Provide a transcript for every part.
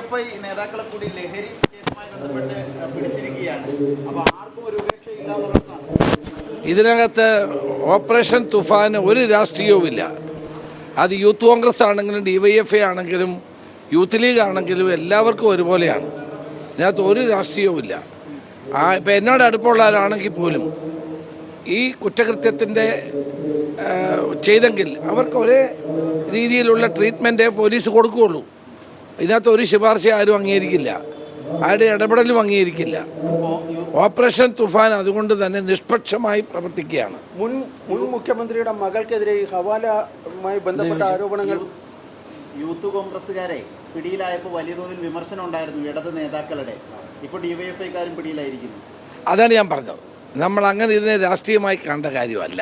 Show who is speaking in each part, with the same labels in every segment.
Speaker 1: DYFI നേതാക്കളെ കൂടി ലഹരി കേസുമായി ബന്ധപ്പെട്ട് പിടിച്ചിരിക്കുകയാണ്. അപ്പോൾ ആർക്കും ഒരു ഉപേക്ഷയില്ല എന്നുള്ളതാണ്.
Speaker 2: ഇതിനകത്ത് ഓപ്പറേഷൻ തുഫാന് ഒരു രാഷ്ട്രീയവുമില്ല. അത് യൂത്ത് കോൺഗ്രസ് ആണെങ്കിലും ഡിവൈഎഫ്ഐ ആണെങ്കിലും യൂത്ത് ലീഗ് ആണെങ്കിലും എല്ലാവർക്കും ഒരുപോലെയാണ്. ഇതിനകത്ത് ഒരു രാഷ്ട്രീയവുമില്ല. ഇപ്പം എന്നോട് അടുപ്പമുള്ളവരാണെങ്കിൽ പോലും ഈ കുറ്റകൃത്യത്തിൻ്റെ ചെയ്തെങ്കിൽ അവർക്ക് ഒരേ രീതിയിലുള്ള ട്രീറ്റ്മെൻറ്റേ പോലീസ് കൊടുക്കുകയുള്ളൂ. ഇതിനകത്ത് ഒരു ശുപാർശ ആരും അംഗീകരിക്കില്ല, ആരുടെ ഇടപെടലും അംഗീകരിക്കില്ല. ഓപ്പറേഷൻ തുഫാൻ അതുകൊണ്ട് തന്നെ നിഷ്പക്ഷമായി പ്രവർത്തിക്കുകയാണ്.
Speaker 3: മുൻ മുഖ്യമന്ത്രിയുടെ മകൾക്കെതിരെ ഈ ഹവാലയുമായി ബന്ധപ്പെട്ട ആരോപണങ്ങൾ
Speaker 1: യൂത്ത് കോൺഗ്രസുകാരെ പിടിയിലായപ്പോൾ വലിയ തോതിൽ വിമർശനം ഉണ്ടായിരുന്നു ഇടത് നേതാക്കളുടെ. ഇപ്പോൾ ഡിവൈഎഫ്ഐക്കാരും പിടിയിലായിരിക്കുന്നു.
Speaker 2: അതാണ് ഞാൻ പറഞ്ഞത്. നമ്മൾ അങ്ങനെ ഇതിനെ രാഷ്ട്രീയമായി കാണേണ്ട കാര്യമല്ല.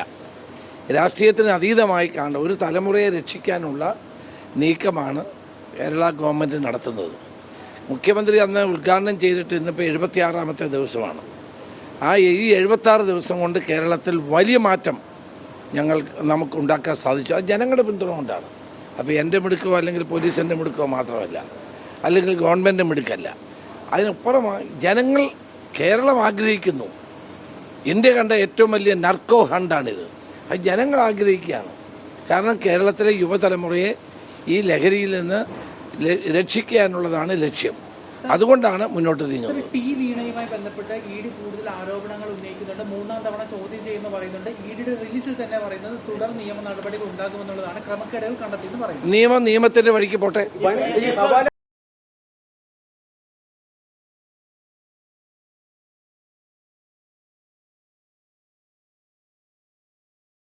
Speaker 2: രാഷ്ട്രീയത്തിന് അതീതമായി കാണേണ്ട ഒരു തലമുറയെ രക്ഷിക്കാനുള്ള നീക്കമാണ് കേരള ഗവൺമെൻറ് നടത്തുന്നത്. മുഖ്യമന്ത്രി അന്ന് ഉദ്ഘാടനം ചെയ്തിട്ട് ഇന്നിപ്പോൾ 76ാമത്തെ ദിവസമാണ്. ഈ 76 ദിവസം കൊണ്ട് കേരളത്തിൽ വലിയ മാറ്റം നമുക്ക് ഉണ്ടാക്കാൻ സാധിച്ചു. അത് ജനങ്ങളുടെ പിന്തുണ കൊണ്ടാണ്. അപ്പോൾ എൻ്റെ മിടുക്കോ അല്ലെങ്കിൽ പോലീസിൻ്റെ മിടുക്കോ മാത്രമല്ല, അല്ലെങ്കിൽ ഗവൺമെൻറ് മിടുക്കല്ല. അതിനപ്പുറമായി ജനങ്ങൾ കേരളം ആഗ്രഹിക്കുന്നു. ഇന്ത്യ കണ്ട ഏറ്റവും വലിയ നർക്കോ ഹണ്ടാണിത്. അത് ജനങ്ങൾ ആഗ്രഹിക്കുകയാണ്. കാരണം കേരളത്തിലെ യുവതലമുറയെ ഈ ലഹരിയിൽ നിന്ന് രക്ഷിക്കാനുള്ളതാണ് ലക്ഷ്യം. അതുകൊണ്ടാണ് മുന്നോട്ട് നീങ്ങുന്നത്.
Speaker 4: ടി വീണയുമായി ബന്ധപ്പെട്ട് ഇഡി കൂടുതൽ ആരോപണങ്ങൾ ഉന്നയിക്കുന്നുണ്ട്. 3ാം തവണ ചോദ്യം ചെയ്യുന്നു പറയുന്നുണ്ട്. ഇഡിയുടെ റിലീസിൽ തന്നെ പറയുന്നത് തുടർ നിയമ നടപടികൾ ഉണ്ടാകുമെന്നുള്ളതാണ്. ക്രമക്കേടുകൾ കണ്ടെത്തിയെന്ന് പറയുന്നത്.
Speaker 2: നിയമത്തിന്റെ വഴിക്ക് പോട്ടെ.